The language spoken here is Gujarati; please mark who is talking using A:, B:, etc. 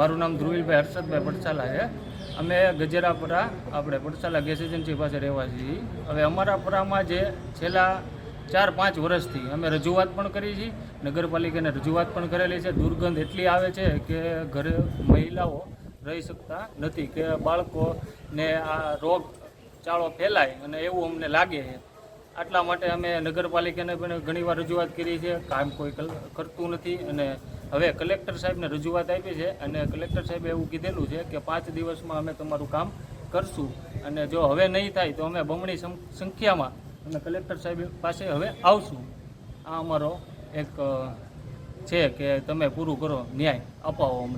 A: મારું નામ ધ્રુવીલભાઈ હર્ષદભાઈ પડસાલા છે. અમે ગજેરાપરા આપણે પડસાલા ગેસ એજન્સી પાસે રહેવા છીએ. હવે અમારા પરામાં જે છેલ્લા 4-5 વર્ષથી અમે રજૂઆત પણ કરી છે, નગરપાલિકાને રજૂઆત પણ કરેલી છે. દુર્ગંધ એટલી આવે છે કે ઘરે મહિલાઓ રહી શકતા નથી, કે બાળકોને આ રોગચાળો ફેલાય અને એવું અમને લાગે છે. આટલા માટે અમે નગરપાલિકાને પણ ઘણીવાર રજૂઆત કરી છે, કામ કોઈ કરતું નથી. અને હવે કલેક્ટર સાહેબને રજૂઆત આપી છે અને કલેક્ટર સાહેબે એવું કીધેલું છે કે 5 દિવસમાં અમે તમારું કામ કરશું, અને જો હવે નહીં થાય તો અમે બમણી સંખ્યામાં અમે કલેક્ટર સાહેબ પાસે હવે આવશું. આ અમારો એક છે કે તમે પૂરું કરો, ન્યાય અપાવો અમને.